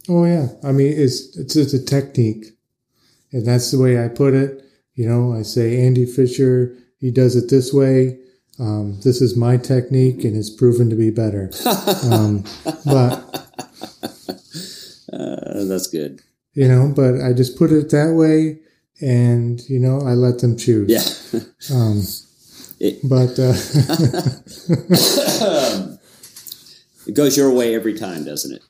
Oh yeah, I mean it's just a technique, and that's the way I put it. I say Andy Fisher, he does it this way. This is my technique, and it's proven to be better. But that's good. But I just put it that way, and I let them choose. Yeah. It goes your way every time, doesn't it?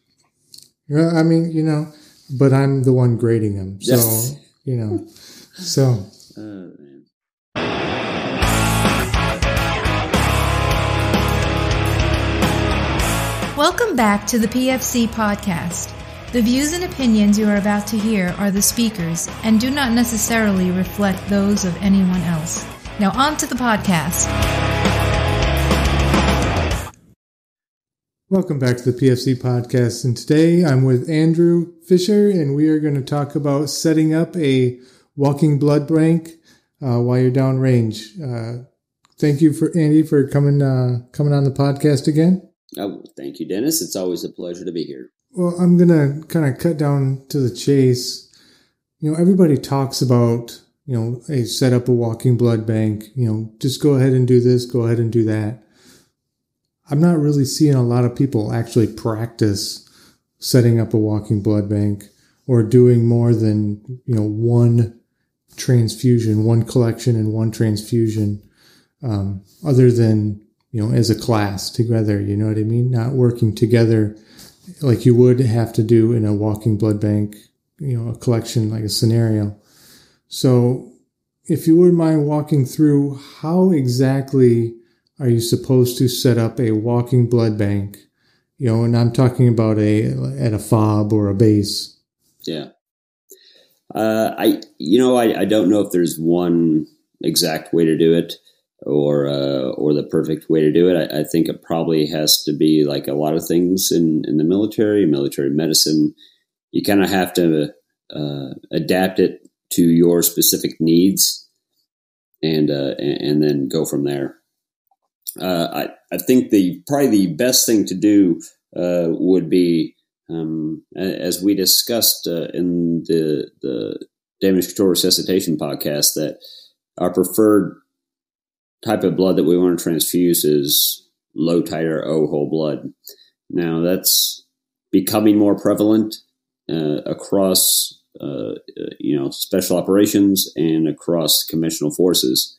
Yeah, I mean, but I'm the one grading them, so so. Man. Welcome back to the PFC podcast. The views and opinions you are about to hear are the speakers and do not necessarily reflect those of anyone else. Now on to the podcast. Welcome back to the PFC podcast, and today I'm with Andrew Fisher, and we are going to talk about setting up a walking blood bank while you're downrange. Thank you, Andy, for coming on the podcast again. Oh, thank you, Dennis. It's always a pleasure to be here. Well, I'm going to kind of cut down to the chase. Everybody talks about, hey, set up a walking blood bank, just go ahead and do this, go ahead and do that. I'm not really seeing a lot of people actually practice setting up a walking blood bank or doing more than, one transfusion, one collection and one transfusion, other than, as a class together, you know what I mean? Not working together like you would have to do in a walking blood bank, a collection, like a scenario. So if you wouldn't mind walking through, how exactly are you supposed to set up a walking blood bank? And I'm talking about at a fob or a base. Yeah. I don't know if there's one exact way to do it or the perfect way to do it. I think it probably has to be like a lot of things in the military medicine. You kind of have to adapt it to your specific needs and then go from there. I think probably the best thing to do would be, as we discussed in the damage control resuscitation podcast, that our preferred type of blood that we want to transfuse is low titer O whole blood. Now that's becoming more prevalent across special operations and across conventional forces.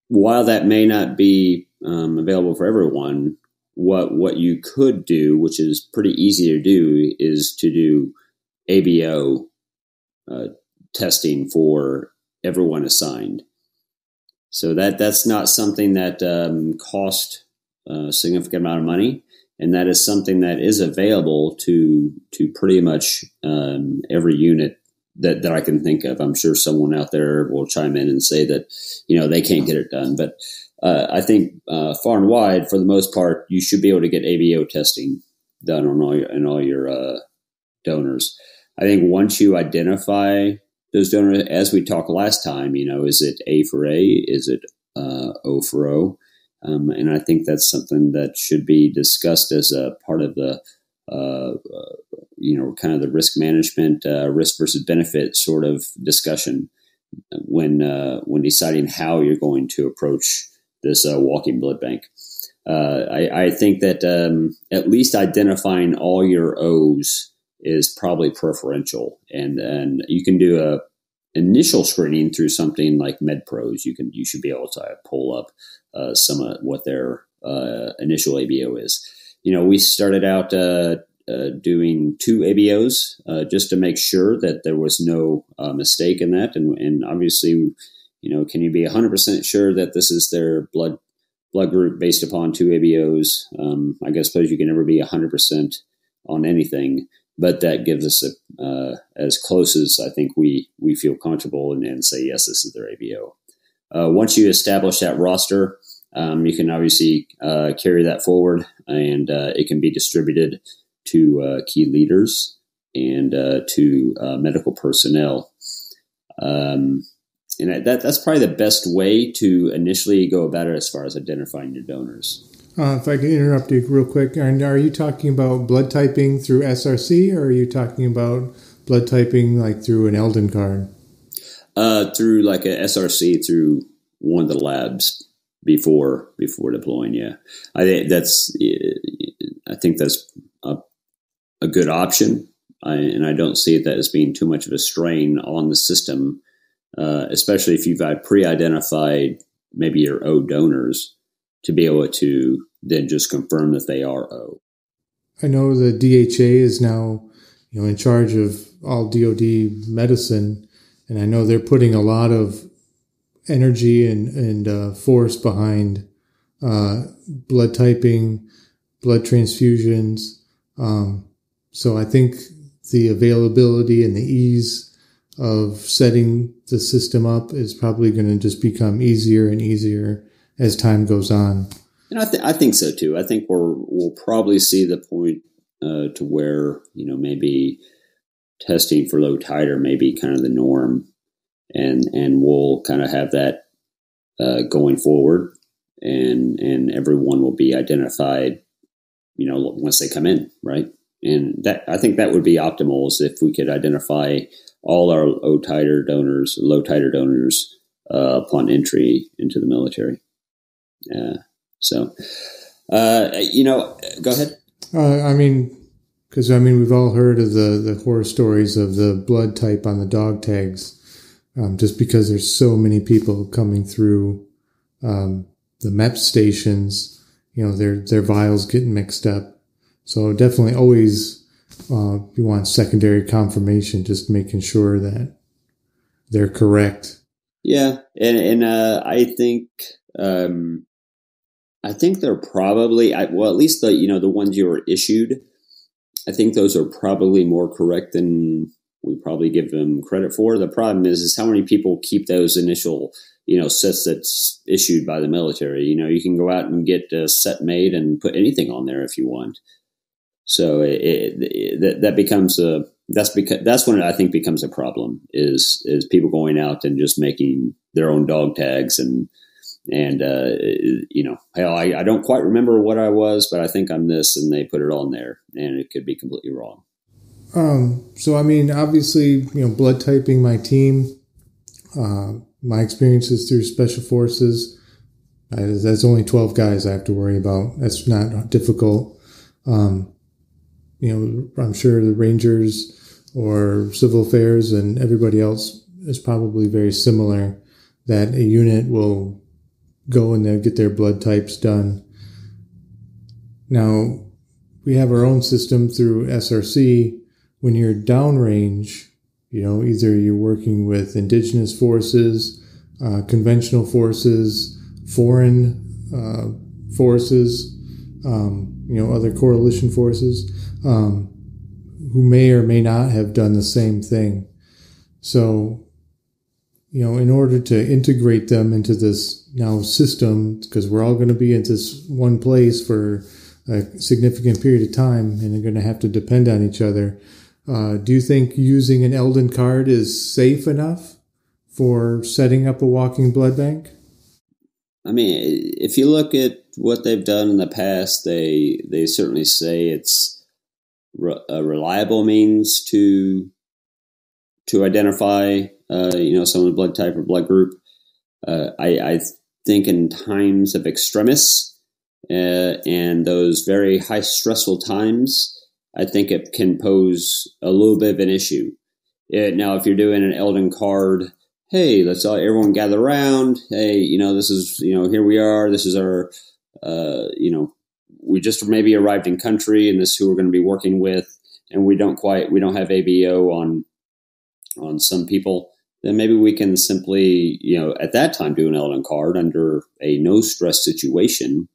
While that may not be available for everyone, what you could do, which is pretty easy to do, is to do ABO testing for everyone assigned. So that's not something that costs a significant amount of money, and that is something that is available to pretty much every unit that I can think of. I'm sure someone out there will chime in and say that they can't get it done, but I think far and wide, for the most part, you should be able to get ABO testing done on all your donors. I think once you identify those donors, as we talked last time, is it A for A? Is it O for O? And I think that's something that should be discussed as a part of the kind of the risk management, risk versus benefit sort of discussion when deciding how you're going to approach this walking blood bank. I think that at least identifying all your O's is probably preferential, and you can do a initial screening through something like MedPros. You should be able to pull up some of what their initial ABO is. We started out doing 2 ABOs just to make sure that there was no mistake in that, and obviously, can you be 100% sure that this is their blood group based upon 2 ABOs? I suppose you can never be 100% on anything, but that gives us as close as I think we feel comfortable and say, yes, this is their ABO. Once you establish that roster, you can obviously carry that forward, and it can be distributed to key leaders and to medical personnel. And that's probably the best way to initially go about it as far as identifying your donors. If I can interrupt you real quick, and are you talking about blood typing through SRC, or are you talking about blood typing like through an Eldon card? Through like a SRC through one of the labs before deploying. Yeah, I think that's a good option, and I don't see that as being too much of a strain on the system, especially if you've pre-identified maybe your O donors to be able to then just confirm that they are O. I know the DHA is now, in charge of all DoD medicine, and I know they're putting a lot of energy and force behind blood typing, blood transfusions. So I think the availability and the ease of setting the system up is probably going to just become easier and easier as time goes on. And I think so too. I think we'll probably see the point to where maybe testing for low titer may be kind of the norm, and we'll kind of have that going forward, and everyone will be identified, once they come in, right? And that I think that would be optimal, is if we could identify all our low titer donors upon entry into the military. Go ahead. We've all heard of the horror stories of the blood type on the dog tags, just because there's so many people coming through the MEP stations, their vials getting mixed up. So definitely always you want secondary confirmation, just making sure that they're correct. Yeah, and I think they're probably, at least the ones you were issued, I think those are probably more correct than we probably give them credit for. The problem is how many people keep those initial, sets that's issued by the military. You can go out and get a set made and put anything on there if you want. So that becomes that's when I think becomes a problem, is people going out and just making their own dog tags and hell, I don't quite remember what I was, but I think I'm this, and they put it on there, and it could be completely wrong. Obviously, blood typing my team, my experiences through Special Forces, that's only 12 guys I have to worry about. That's not difficult. I'm sure the Rangers or Civil Affairs and everybody else is probably very similar, that a unit will go and they'll get their blood types done. Now, we have our own system through SRC. When you're downrange, either you're working with indigenous forces, conventional forces, foreign forces, other coalition forces, who may or may not have done the same thing. So, in order to integrate them into this now system, because we're all going to be in this one place for a significant period of time, and they're going to have to depend on each other. Do you think using an Eldon card is safe enough for setting up a walking blood bank? If you look at what they've done in the past, they certainly say it's a reliable means to identify, someone's blood type or blood group. I think in times of extremis and those very high stressful times, I think it can pose a little bit of an issue. Now, if you're doing an Eldon card, hey, let's all everyone gather around. Hey, this is, here we are. This is our, we just maybe arrived in country, and this is who we're going to be working with, and we don't have ABO on some people. Then maybe we can simply, at that time do an Eldon card under a no stress situation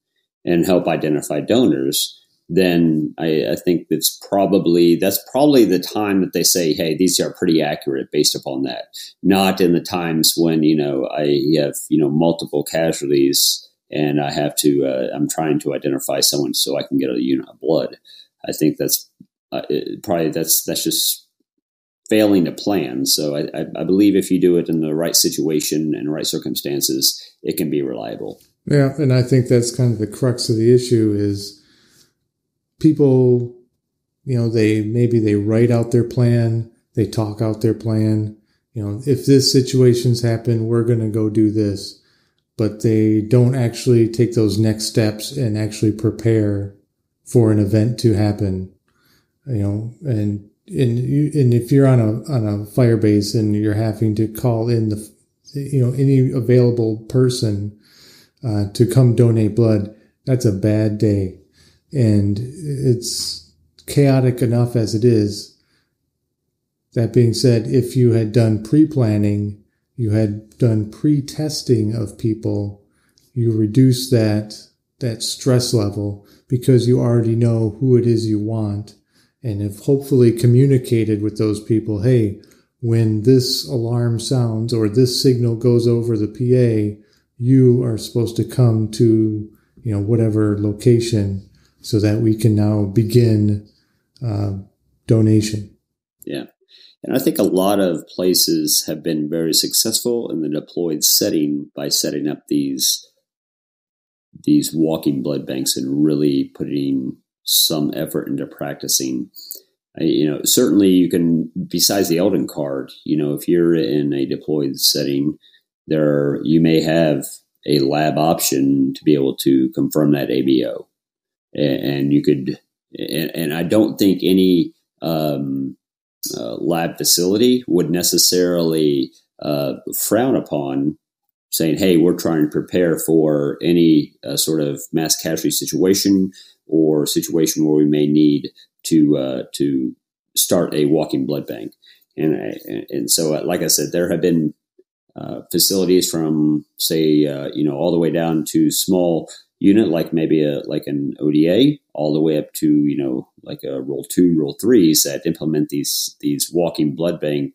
and help identify donors. Then I think that's probably the time that they say, hey, these are pretty accurate based upon that. Not in the times when, I have, multiple casualties and I have to, I'm trying to identify someone so I can get a unit of blood. I think that's that's just failing to plan. So I believe if you do it in the right situation and right circumstances, it can be reliable. Yeah, and I think that's kind of the crux of the issue is people, they write out their plan, they talk out their plan. If this situation's happen, we're going to go do this, but they don't actually take those next steps and actually prepare for an event to happen. And if you're on a fire base and you're having to call in any available person to come donate blood, that's a bad day. And it's chaotic enough as it is. That being said, if you had done pre-planning, you had done pre-testing of people, you reduce that stress level because you already know who it is you want, and have hopefully communicated with those people, hey, when this alarm sounds or this signal goes over the PA, you are supposed to come to whatever location so that we can now begin donation. Yeah. And I think a lot of places have been very successful in the deployed setting by setting up these walking blood banks and really putting some effort into practicing. Certainly you can, besides the Eldon card, if you're in a deployed setting, you may have a lab option to be able to confirm that ABO. And you could, and I don't think any lab facility would necessarily frown upon saying, hey, we're trying to prepare for any sort of mass casualty situation or situation where we may need to start a walking blood bank. And so, like I said, there have been facilities from, say, all the way down to small unit, like maybe an ODA, all the way up to, like a Rule 2, Rule 3s that implement these walking blood bank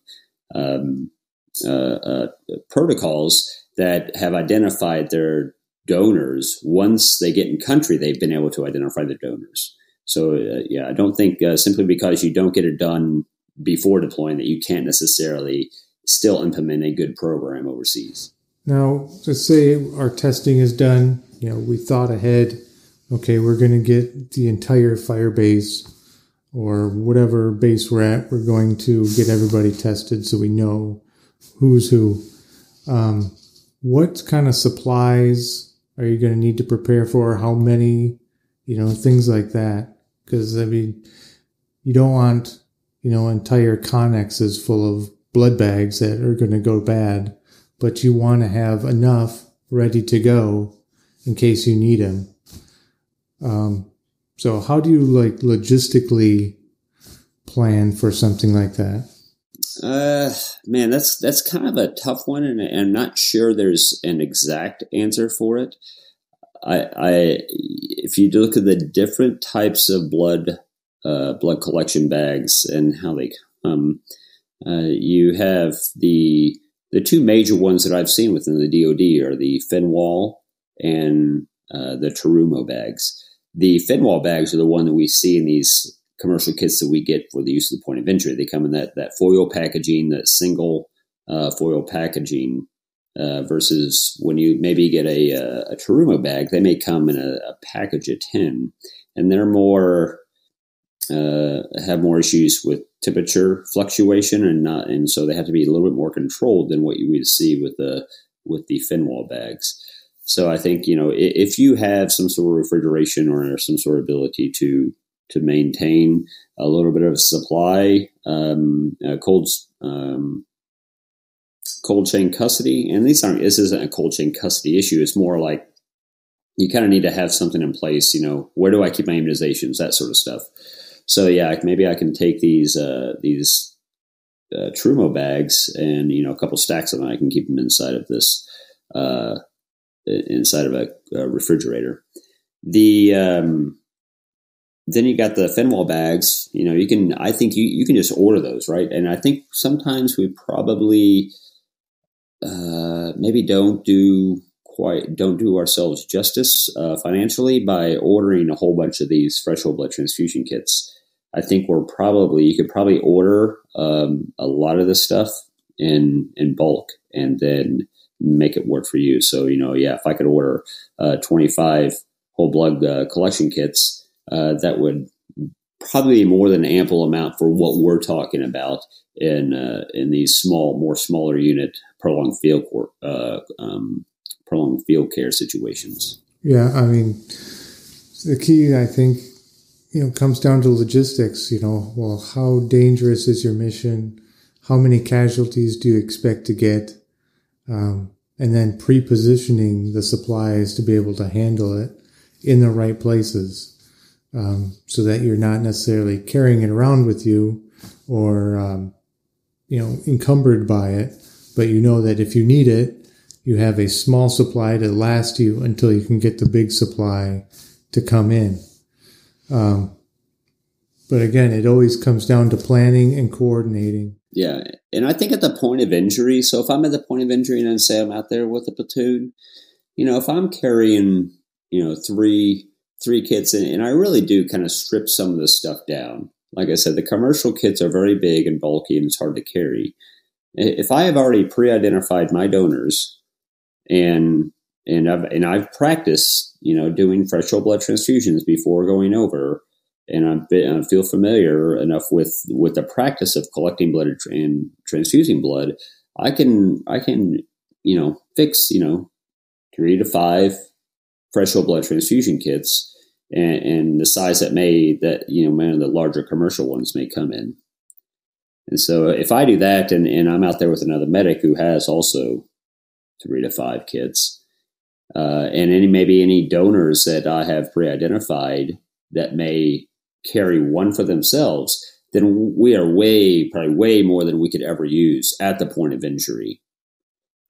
protocols that have identified their donors. Once they get in country, they've been able to identify the donors. So, I don't think simply because you don't get it done before deploying that you can't necessarily still implement a good program overseas. Now, let's say our testing is done. We thought ahead. Okay, we're going to get the entire fire base or whatever base we're at. We're going to get everybody tested so we know who's who. What kind of supplies are you going to need to prepare for? How many? Things like that. Because, you don't want, entire connexes full of blood bags that are going to go bad, but you want to have enough ready to go in case you need them. So how do you logistically plan for something like that? Man, that's kind of a tough one, and I'm not sure there's an exact answer for it. If you look at the different types of blood collection bags and how they come, you have the two major ones that I've seen within the DoD are the Fenwal and the Terumo bags. The Fenwal bags are the one that we see in these commercial kits that we get for the use of the point of entry. They come in that foil packaging, that single foil packaging, versus when you maybe get a Terumo bag, they may come in a package of 10, and they're more have more issues with temperature fluctuation and so they have to be a little bit more controlled than what you would see with the Fenwal bags. So I think if you have some sort of refrigeration or some sort of ability to maintain a little bit of supply, cold chain custody, and this isn't a cold chain custody issue. It's more like you kind of need to have something in place. Where do I keep my immunizations, that sort of stuff. So maybe I can take these Terumo bags and a couple stacks of them. I can keep them inside of this inside of a refrigerator. Then you got the Fenwal bags. I think you can just order those, right? And I think sometimes we probably maybe don't do ourselves justice financially by ordering a whole bunch of these fresh whole blood transfusion kits. I think you could probably order a lot of this stuff in bulk, and then make it work for you. So, if I could order 25 whole blood collection kits, that would probably be more than ample amount for what we're talking about in these more smaller unit prolonged field care situations. Yeah, I mean, the key, I think, comes down to logistics. Well, how dangerous is your mission? How many casualties do you expect to get? And then pre-positioning the supplies to be able to handle it in the right places, so that you're not necessarily carrying it around with you or, encumbered by it, but that if you need it, you have a small supply to last you until you can get the big supply to come in. But again, it always comes down to planning and coordinating. Yeah. And I think at the point of injury, so if I'm at the point of injury and then say I'm out there with a platoon, if I'm carrying, three kits and I really do kind of strip some of this stuff down. Like I said, the commercial kits are very big and bulky and it's hard to carry. If I have already pre-identified my donors and I've practiced, doing fresh whole blood transfusions before going over, and I feel familiar enough with the practice of collecting blood and transfusing blood, I can fix 3 to 5 fresh whole blood transfusion kits and the size that many of the larger commercial ones may come in. And so if I do that and I'm out there with another medic who has also 3 to 5 kits, and maybe any donors that I have pre-identified that may carry one for themselves, then we are probably way more than we could ever use at the point of injury.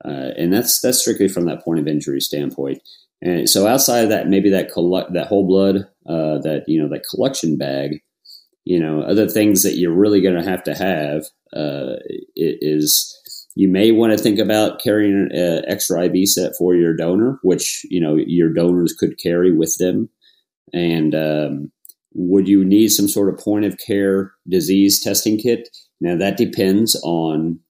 And that's strictly from that point of injury standpoint. And so outside of that, maybe that whole blood, that collection bag, other things that you're really going to have is you may want to think about carrying an extra IV set for your donor, which, your donors could carry with them. And would you need some sort of point of care disease testing kit? Now that depends on,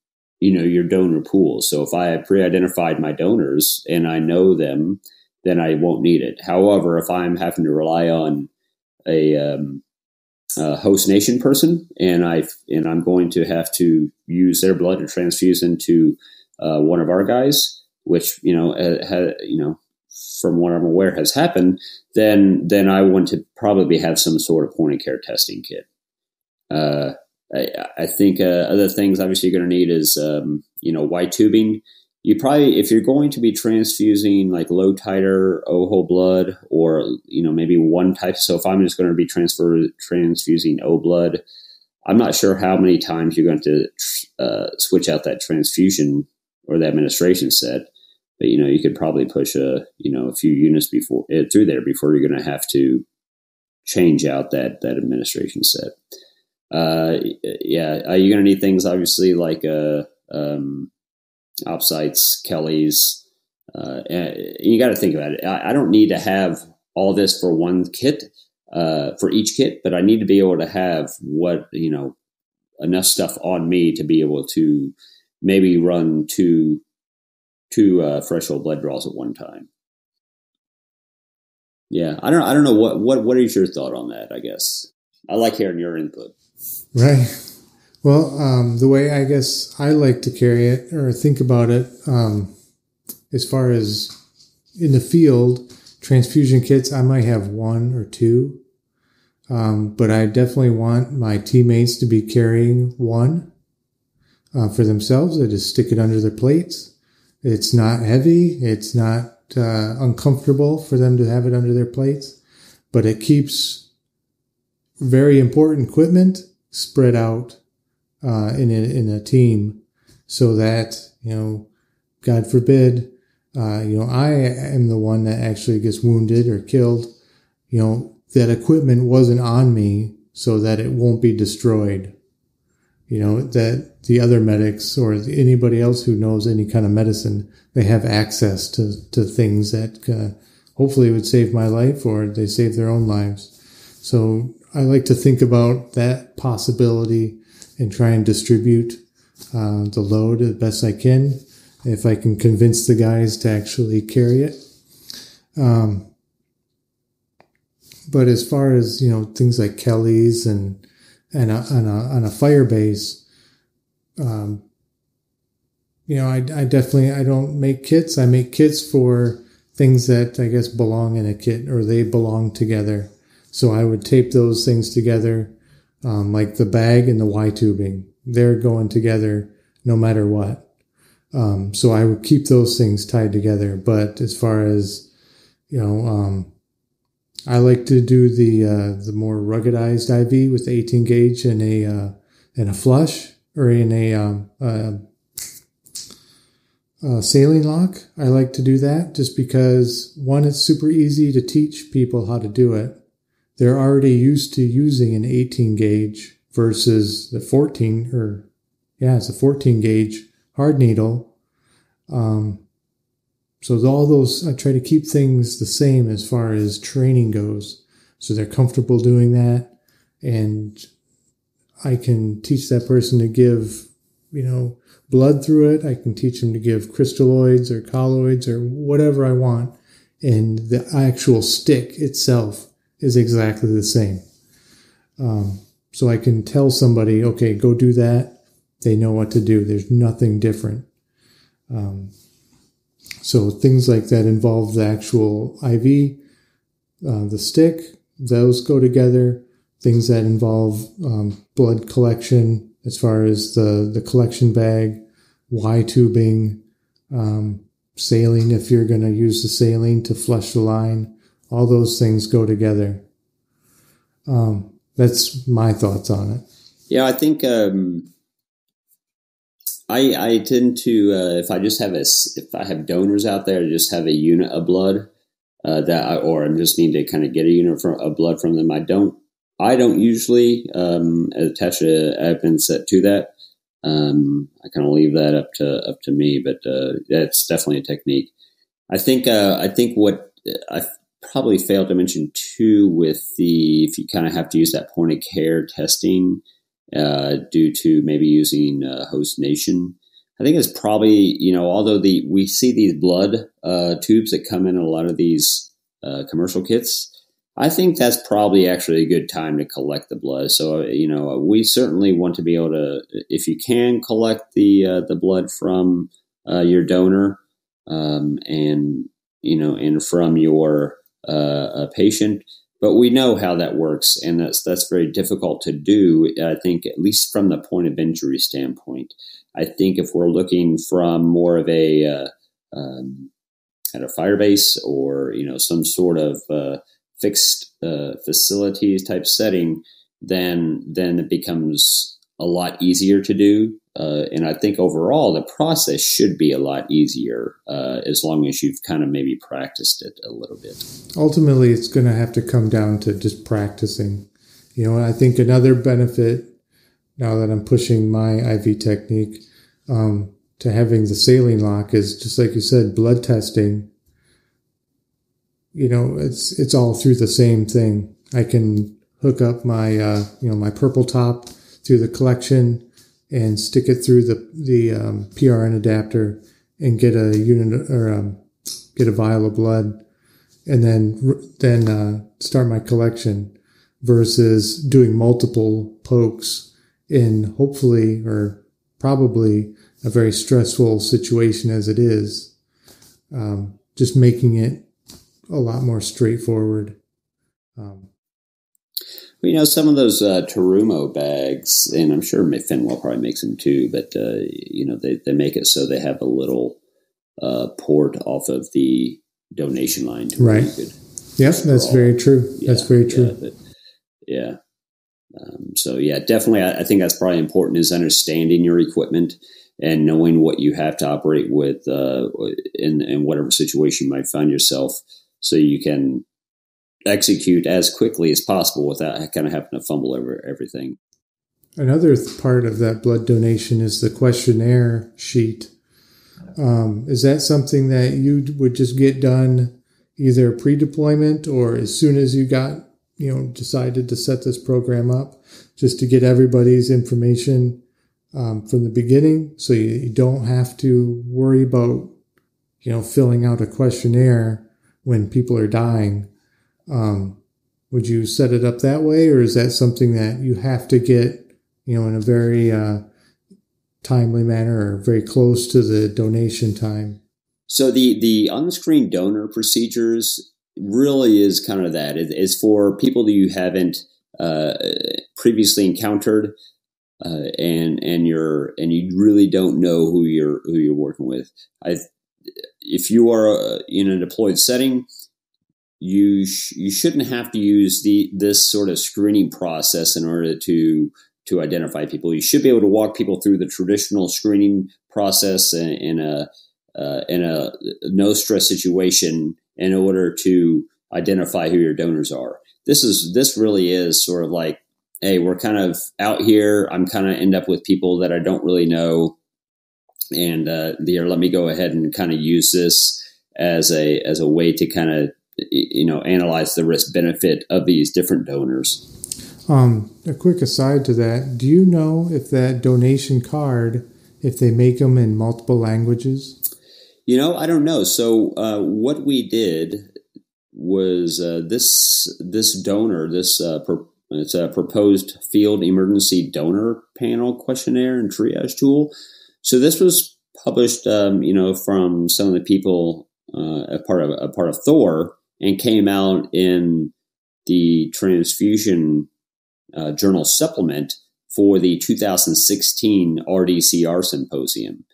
your donor pool. So if I have pre-identified my donors and I know them, then I won't need it. However, if I'm having to rely on a host nation person and I'm going to have to use their blood to transfuse into one of our guys, which, from what I'm aware has happened, then I want to probably have some sort of point of care testing kit. I think other things obviously you're going to need is, white tubing. You probably, if you're going to be transfusing like low titer whole blood or, maybe one type. So if I'm just going to be transfusing O blood, I'm not sure how many times you're going to switch out that transfusion or the administration set. But, you could probably push a few units through there before you're going to have to change out that administration set. You're going to need things obviously like OpSites, Kelly's. You got to think about it. I don't need to have all this for one kit, for each kit, but I need to be able to have enough stuff on me to be able to maybe run two fresh whole blood draws at one time. Yeah, I don't know what is your thought on that. I guess I like hearing your input. Right. Well, the way I guess I like to carry it or think about it, as far as in the field, transfusion kits, I might have 1 or 2, but I definitely want my teammates to be carrying 1 for themselves. They just stick it under their plates. It's not heavy. It's not uncomfortable for them to have it under their plates, but it keeps very important equipment spread out in a team so that, God forbid, I am the one that actually gets wounded or killed, that equipment wasn't on me so that it won't be destroyed. That the other medics or anybody else who knows any kind of medicine, they have access to things that hopefully would save my life or they save their own lives. So I like to think about that possibility and try and distribute the load as best I can. if I can convince the guys to actually carry it. But as far as, things like Kelly's and on a Firebase, I don't make kits. I make kits for things that I guess belong in a kit, or they belong together. So I would tape those things together, like the bag and the Y tubing. They're going together no matter what. So I would keep those things tied together. But as far as, I like to do the more ruggedized IV with the 18 gauge and a flush, or in a saline lock. I like to do that just because, one, it's super easy to teach people how to do it. They're already used to using an 18 gauge versus the 14, it's a 14 gauge hard needle. So all those, I try to keep things the same as far as training goes. So they're comfortable doing that. And I can teach that person to give, blood through it. I can teach them to give crystalloids or colloids or whatever I want. And the actual stick itself is exactly the same. So I can tell somebody, okay, go do that. They know what to do. There's nothing different. So things like that involve the actual IV, the stick, those go together. Things that involve blood collection, as far as the collection bag, Y tubing, saline, if you're going to use the saline to flush the line, all those things go together. That's my thoughts on it. Yeah, I think I tend to, if I have donors out there, just have a unit of blood or I just need to kind of get a unit of blood from them. I don't usually attach a evidence set to that. I kind of leave that up to me, but that's definitely a technique. I think what I probably failed to mention too, if you kind of have to use that point of care testing due to maybe using host nation, I think it's probably, although we see these blood tubes that come in a lot of these commercial kits, I think that's probably actually a good time to collect the blood. So, we certainly want to be able to, if you can, collect the blood from your donor, and from your patient. But we know how that works, and that's very difficult to do. I think, at least from the point of injury standpoint. I think if we're looking from more of at a Firebase or some sort of fixed facilities type setting, then it becomes a lot easier to do. And I think overall the process should be a lot easier as long as you've kind of maybe practiced it a little bit. Ultimately, it's going to have to come down to just practicing. I think another benefit, now that I'm pushing my IV technique, to having the saline lock is, just like you said, blood testing. It's all through the same thing. I can hook up my my purple top through the collection and stick it through the PRN adapter and get a unit or get a vial of blood, and then start my collection, versus doing multiple pokes in hopefully or probably a very stressful situation as it is. Just making it a lot more straightforward. Some of those Terumo bags, and I'm sure Fenwell probably makes them too, but they make it so they have a little port off of the donation line to right. Yes, that's very true. Yeah, that's very true. Definitely. I think that's probably important, is understanding your equipment and knowing what you have to operate with in whatever situation you might find yourself, so you can execute as quickly as possible without kind of having to fumble over everything. Another part of that blood donation is the questionnaire sheet. Is that something that you would just get done either pre-deployment or as soon as you got, decided to set this program up, just to get everybody's information from the beginning, so you don't have to worry about, filling out a questionnaire when people are dying. Would you set it up that way, or is that something that you have to get, in a very timely manner or very close to the donation time? So the on-screen donor procedures really is kind of that. It's for people that you haven't previously encountered, and you really don't know who you're working with. If you are in a deployed setting, you shouldn't have to use this sort of screening process in order to identify people. You should be able to walk people through the traditional screening process in a no stress situation in order to identify who your donors are. This really is sort of like, hey, we're kind of out here. I'm kind of end up with people that I don't really know, and let me go ahead and kind of use this as a way to kind of analyze the risk benefit of these different donors. A quick aside to that, do you know if that donation card, if they make them in multiple languages? I don't know. So what we did was this donor, it's a proposed field emergency donor panel questionnaire and triage tool. So this was published, from some of the people a part of Thor, and came out in the Transfusion Journal supplement for the 2016 RDCR symposium.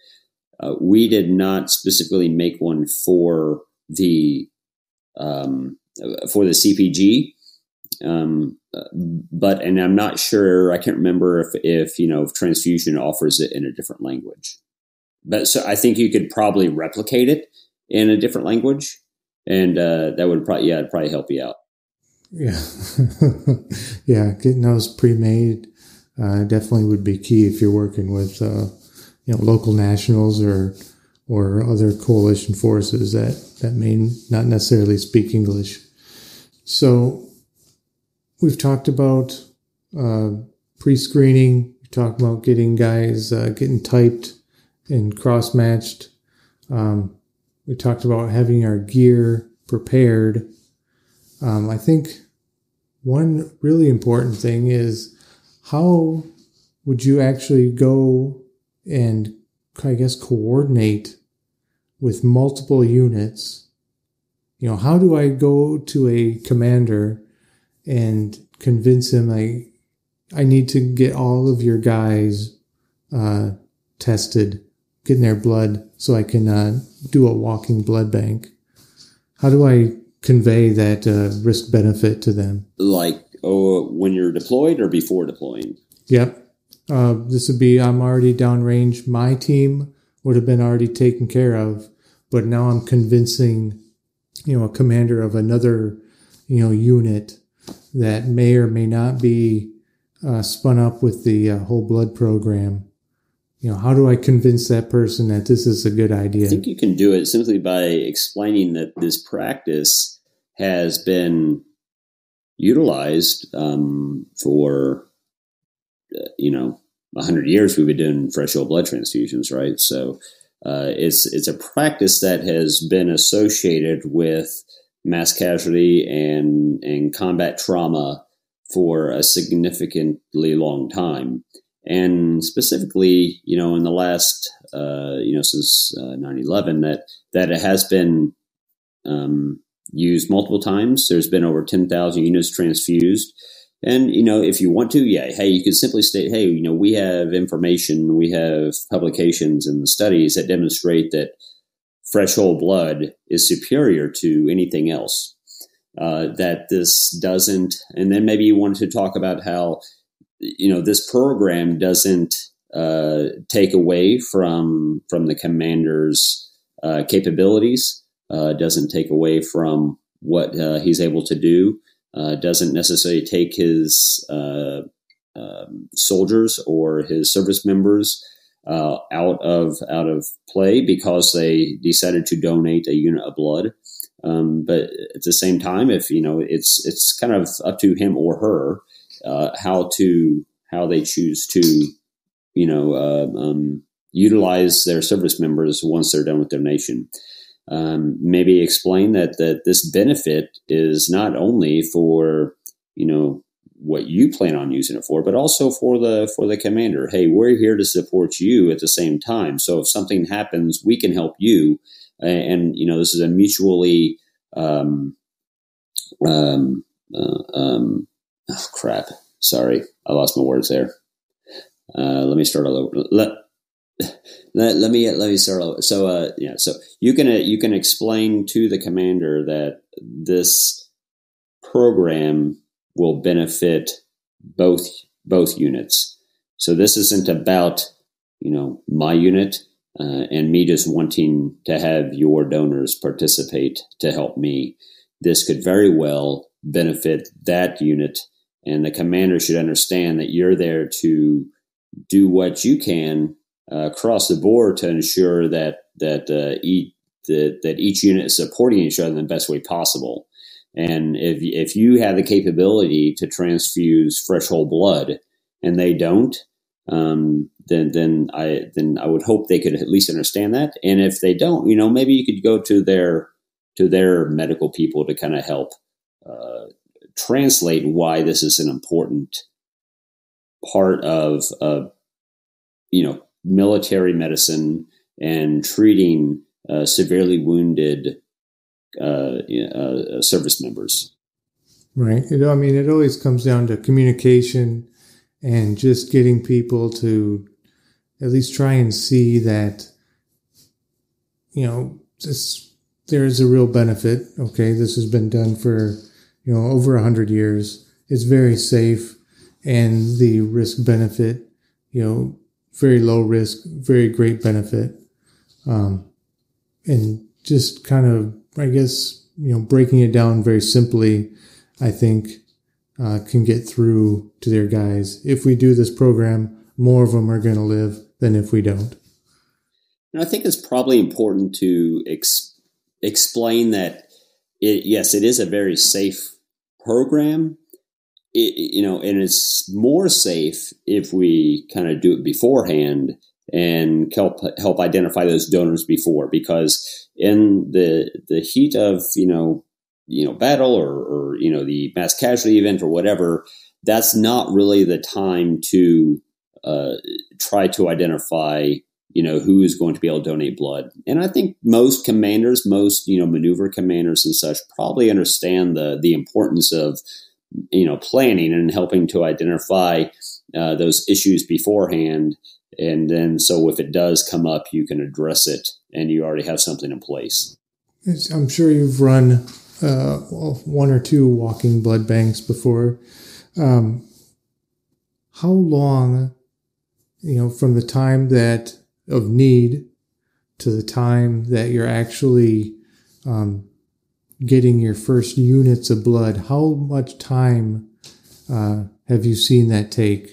We did not specifically make one for the CPG, but I'm not sure. I can't remember if Transfusion offers it in a different language. But so I think you could probably replicate it in a different language, and that would probably help you out. Yeah, yeah. Getting those pre-made definitely would be key if you're working with local nationals or other coalition forces that may not necessarily speak English. So we've talked about pre-screening. We talked about getting guys getting typed and cross-matched. We talked about having our gear prepared. I think one really important thing is, how would you actually go and, I guess, coordinate with multiple units? How do I go to a commander and convince him I need to get all of your guys tested, getting their blood so I can do a walking blood bank? How do I convey that risk benefit to them? Like, when you're deployed or before deploying? Yep. This would be, I'm already downrange. My team would have been already taken care of, but now I'm convincing, a commander of another, unit that may or may not be spun up with the whole blood program. How do I convince that person that this is a good idea? I think you can do it simply by explaining that this practice has been utilized for 100 years. We've been doing fresh whole blood transfusions, right? So it's a practice that has been associated with mass casualty and combat trauma for a significantly long time. And specifically, in the last, since 9/11, that it has been used multiple times. There's been over 10,000 units transfused. And, if you want to, you could simply state, hey, we have information, we have publications and studies that demonstrate that fresh whole blood is superior to anything else. That this doesn't, and then maybe you wanted to talk about how, this program doesn't take away from the commander's capabilities, doesn't take away from what he's able to do, doesn't necessarily take his soldiers or his service members out of play because they decided to donate a unit of blood. But at the same time, if it's kind of up to him or her how they choose to utilize their service members once they're done with donation. Maybe explain that this benefit is not only for, what you plan on using it for, but also for the commander. Hey, we're here to support you at the same time. So if something happens, we can help you. And this is a mutually, Sorry, I lost my words there. Let me start all over. Let me start over. So you can explain to the commander that this program will benefit both units. So this isn't about my unit and me just wanting to have your donors participate to help me. This could very well benefit that unit, and the commander should understand that you're there to do what you can across the board to ensure that each unit is supporting each other in the best way possible. And if you have the capability to transfuse fresh whole blood and they don't, then I would hope they could at least understand that. And if they don't, maybe you could go to their medical people to kind of help translate why this is an important part of military medicine and treating severely wounded service members. Right. It always comes down to communication and just getting people to at least try and see that, there's a real benefit. Okay. This has been done for, over 100 years. It's very safe, and the risk benefit, very low risk, very great benefit. And just kind of, I guess, breaking it down very simply, I think, can get through to their guys. If we do this program, more of them are going to live than if we don't. And I think it's probably important to explain that it is a very safe program. And it's more safe if we kind of do it beforehand and help identify those donors before, because in the heat of battle or the mass casualty event or whatever, that's not really the time to try to identify who is going to be able to donate blood. And I think most commanders, maneuver commanders and such, probably understand the importance of planning and helping to identify those issues beforehand. And then, so if it does come up, you can address it and you already have something in place. I'm sure you've run one or two walking blood banks before. How long, from the time of need to the time that you're actually getting your first units of blood, how much time have you seen that take?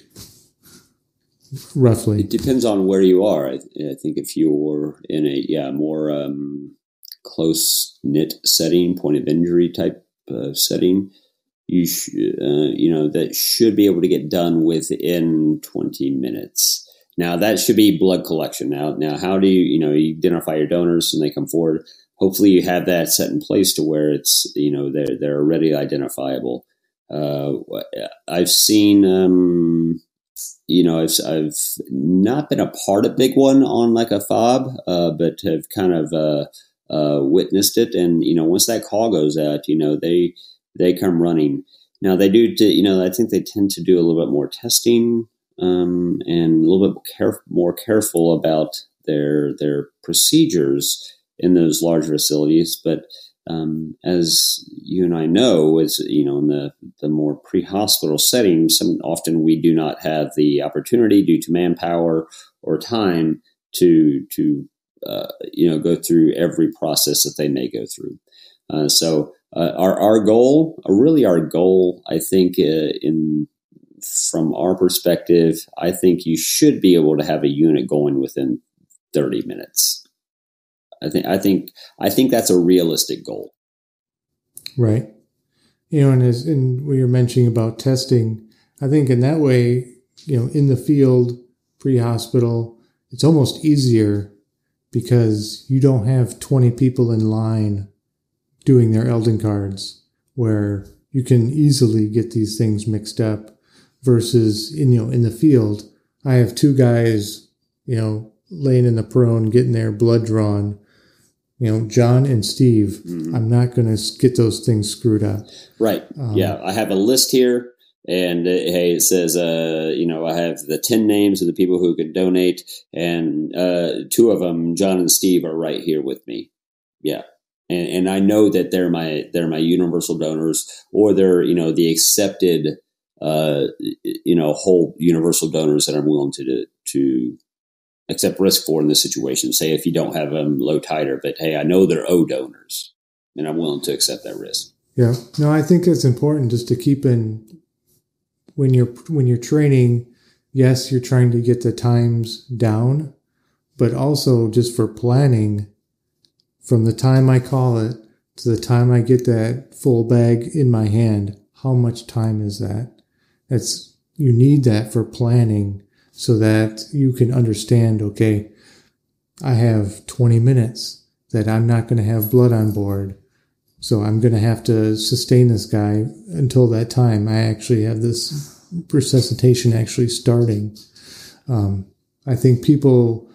Roughly. It depends on where you are. I think if you're in a more close-knit setting, point of injury type setting, that should be able to get done within 20 minutes. Now, that should be blood collection. Now, how do you identify your donors and they come forward? Hopefully you have that set in place to where it's, they're already identifiable. I've seen, I've not been a part of big one on like a fob, but have kind of witnessed it. And, once that call goes out, they come running. Now they do, I think they tend to do a little bit more testing, and a little bit more careful about their procedures in those large facilities. But as you and I know, in the more pre-hospital settings, often we do not have the opportunity due to manpower or time to go through every process that they may go through. So our goal, I think, from our perspective, I think you should be able to have a unit going within 30 minutes. I think that's a realistic goal. Right. And when you're mentioning about testing, I think in that way, in the field, pre-hospital, it's almost easier because you don't have 20 people in line doing their Eldon cards, where you can easily get these things mixed up, versus in the field, I have two guys, laying in the prone, getting their blood drawn, John and Steve. Mm-hmm. I'm not going to get those things screwed up. Right. Yeah. I have a list here, and it says, I have the 10 names of the people who could donate, and two of them, John and Steve, are right here with me. Yeah. And I know that they're my universal donors, or they're, the accepted, whole universal donors that I'm willing to accept risk for in this situation. Say if you don't have them low titer, but hey, I know they're O donors, and I'm willing to accept that risk. Yeah. No, I think it's important just to keep in when you're training. Yes, you're trying to get the times down, but also just for planning, from the time I call it to the time I get that full bag in my hand, how much time is that? You need that for planning so that you can understand, okay, I have 20 minutes that I'm not going to have blood on board. So I'm going to have to sustain this guy until that time I actually have this resuscitation actually starting. I think people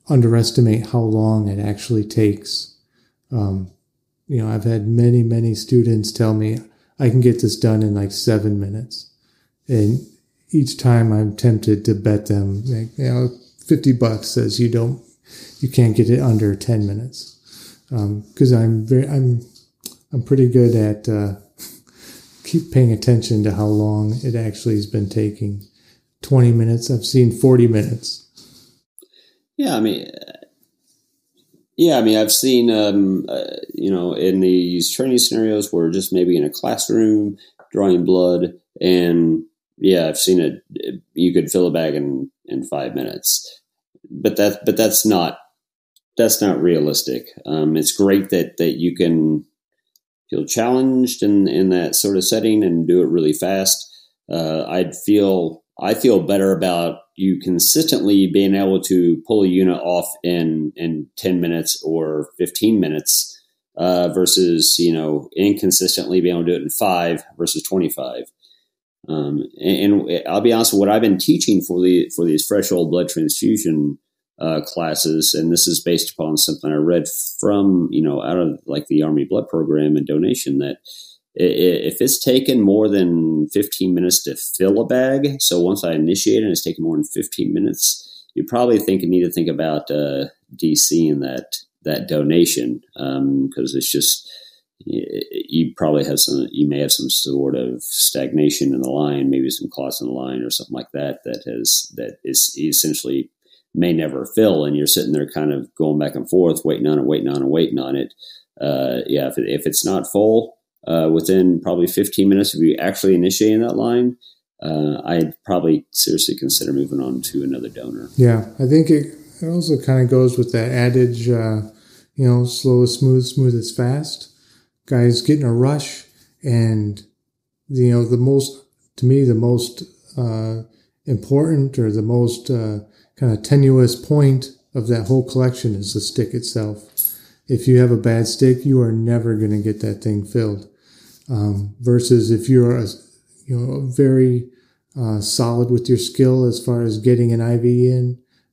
underestimate how long it actually takes. I've had many students tell me I can get this done in like 7 minutes. And each time I'm tempted to bet them, $50 says you can't get it under 10 minutes. Cause I'm pretty good at, keep paying attention to how long it actually has been taking. 20 minutes. I've seen 40 minutes. Yeah, I've seen, in these training scenarios where just maybe in a classroom drawing blood, and yeah, I've seen it. You could fill a bag in 5 minutes, but that's not realistic. It's great that you can feel challenged in that sort of setting and do it really fast. I feel better about you consistently being able to pull a unit off in 10 minutes or 15 minutes, versus, inconsistently being able to do it in 5 versus 25. And I'll be honest, what I've been teaching for these fresh old blood transfusion classes, and this is based upon something I read from, out of like the Army Blood Program and donation, that if it's taken more than 15 minutes to fill a bag, so once I initiate it and it's taken more than 15 minutes, you probably need to think about DCing that donation, because it's just, you may have some sort of stagnation in the line, maybe some clots in the line or something like that is essentially may never fill, and you're sitting there kind of going back and forth, waiting on it. If it's not full within probably 15 minutes of you actually initiating that line, I'd probably seriously consider moving on to another donor. Yeah, I think it also kind of goes with that adage, slow is smooth is fast. Guys get in a rush, and the most important, or the most kind of tenuous point of that whole collection is the stick itself. If you have a bad stick, you are never going to get that thing filled. Versus if you're very solid with your skill as far as getting an IV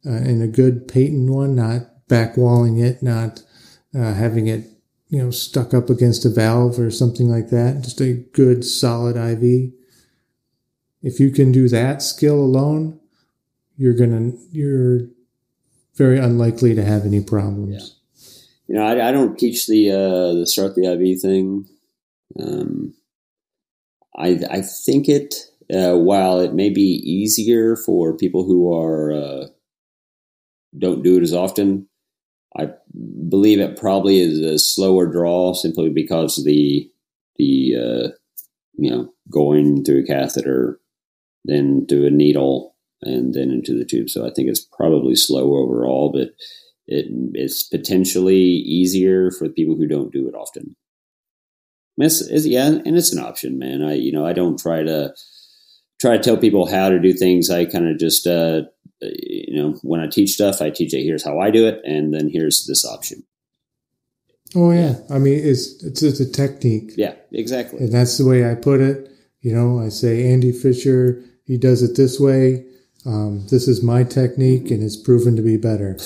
in a good patent one, not backwalling it, not having it stuck up against a valve or something like that. Just a good solid IV. If you can do that skill alone, you're very unlikely to have any problems. Yeah. I don't teach the start the IV thing. I think while it may be easier for people who are don't do it as often, I believe it probably is a slower draw, simply because of the going through a catheter, then through a needle, and then into the tube. So I think it's probably slow overall, but it's potentially easier for people who don't do it often. And it's an option, man. I don't try to try to tell people how to do things. I kind of just, when I teach stuff, I teach it, here's how I do it, and then here's this option. Oh, yeah. I mean, it's a technique. Yeah, exactly. And that's the way I put it. I say, Andy Fisher, he does it this way. This is my technique, and it's proven to be better.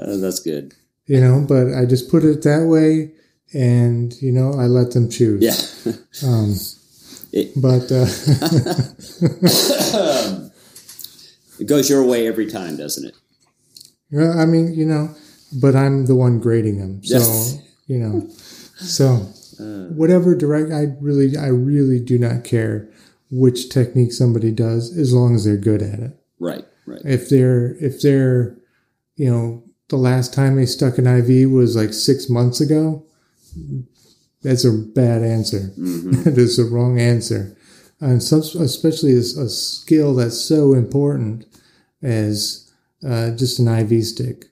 That's good. But I just put it that way, and, I let them choose. Yeah. It goes your way every time, doesn't it? I mean, but I'm the one grading them. So, whatever I really do not care which technique somebody does as long as they're good at it. Right. If they're, the last time they stuck an IV was like 6 months ago, that's a bad answer. Mm-hmm. That is the wrong answer. And especially as a skill that's so important as just an IV stick.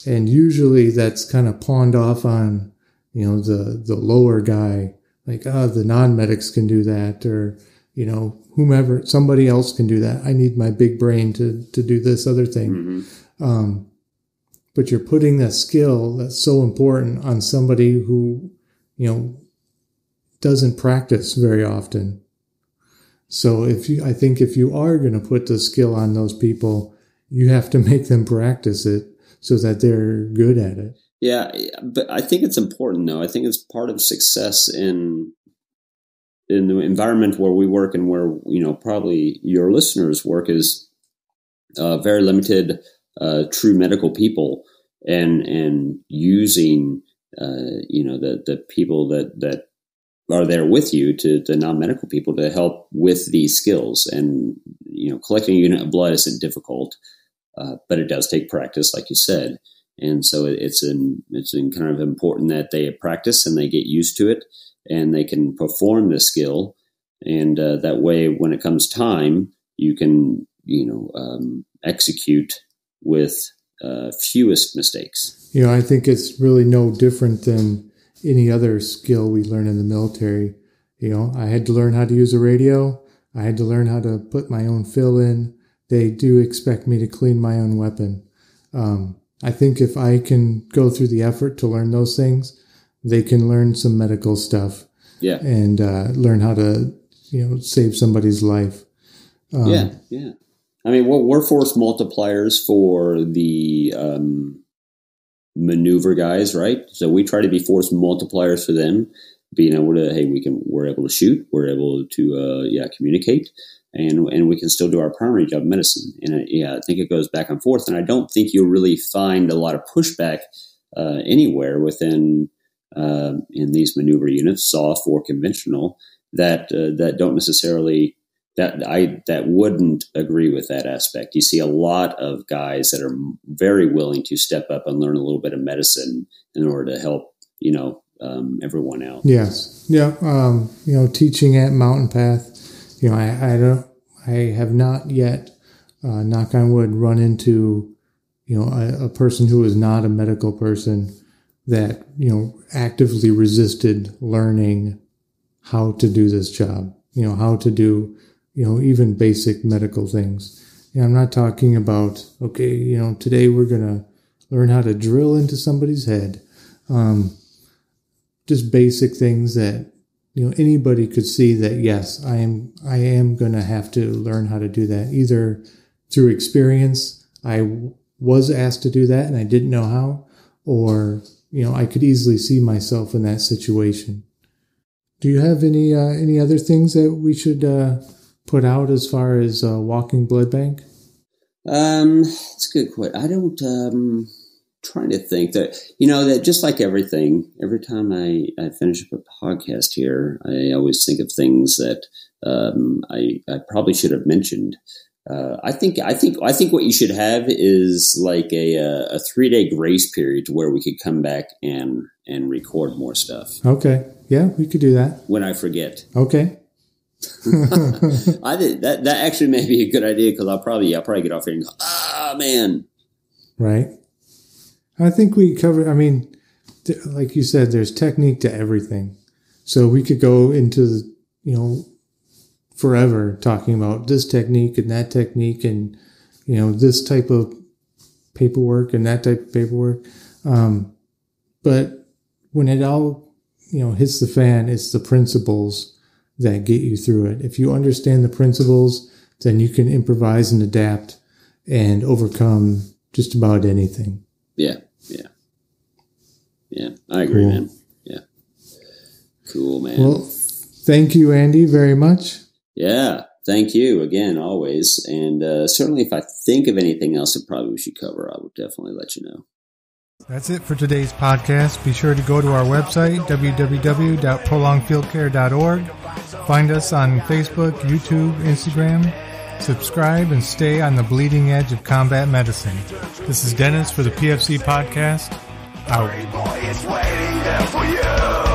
And usually that's kind of pawned off on, the lower guy, like, the non-medics can do that, or, whomever, somebody else can do that. I need my big brain to do this other thing. Mm-hmm. But you're putting that skill that's so important on somebody who, doesn't practice very often. So I think if you are going to put the skill on those people, you have to make them practice it so that they're good at it. Yeah, but I think it's important, though. I think it's part of success in the environment where we work and where, probably your listeners work is very limited, true medical people, and using, the people that are there with you, to the non-medical people, to help with these skills. And, collecting a unit of blood isn't difficult, but it does take practice, like you said. And so it's kind of important that they practice and they get used to it and they can perform the skill. And that way, when it comes time, you can, execute with fewest mistakes. I think it's really no different than any other skill we learn in the military. I had to learn how to use a radio. I had to learn how to put my own fill in. They do expect me to clean my own weapon. I think if I can go through the effort to learn those things, they can learn some medical stuff. Yeah. And learn how to, save somebody's life. Yeah. I mean, we're force multipliers for the maneuver guys, right? So we try to be force multipliers for them, being able to, hey, we're able to shoot, we're able to communicate, and we can still do our primary job, medicine. And I think it goes back and forth, and I don't think you'll really find a lot of pushback anywhere within in these maneuver units, SOF or conventional, that don't necessarily that wouldn't agree with that aspect. You see a lot of guys that are very willing to step up and learn a little bit of medicine in order to help, everyone out. Yes. Yeah. Teaching at Mountain Path, I have not yet, knock on wood, run into, a person who is not a medical person that, actively resisted learning how to do this job, how to do, even basic medical things. I'm not talking about, okay, today we're going to learn how to drill into somebody's head. Just basic things that, anybody could see that, yes, I am going to have to learn how to do that, either through experience. I was asked to do that and I didn't know how, or, I could easily see myself in that situation. Do you have any other things that we should put out as far as walking blood bank? That's a good question. I don't. Trying to think that that just like everything, every time I finish up a podcast here, I always think of things that I probably should have mentioned. I think what you should have is like a 3-day grace period to where we could come back and record more stuff. Okay. Yeah, we could do that. When I forget. Okay. I did that actually may be a good idea, because I'll probably get off here and go, man. Right. I think we covered, like you said, there's technique to everything. So we could go into, forever talking about this technique and that technique and, this type of paperwork and that type of paperwork. But when it all, hits the fan, it's the principles that get you through it. If you understand the principles, then you can improvise and adapt and overcome just about anything. Yeah. I agree, man. Yeah. Cool, man. Well, thank you, Andy, very much. Yeah. Thank you again, always. And certainly if I think of anything else that probably we should cover, I will definitely let you know. That's it for today's podcast. Be sure to go to our website, www.prolongfieldcare.org. Find us on Facebook, YouTube, Instagram. Subscribe and stay on the bleeding edge of combat medicine. This is Dennis for the PFC Podcast. Out. Boy, it's waiting there for you.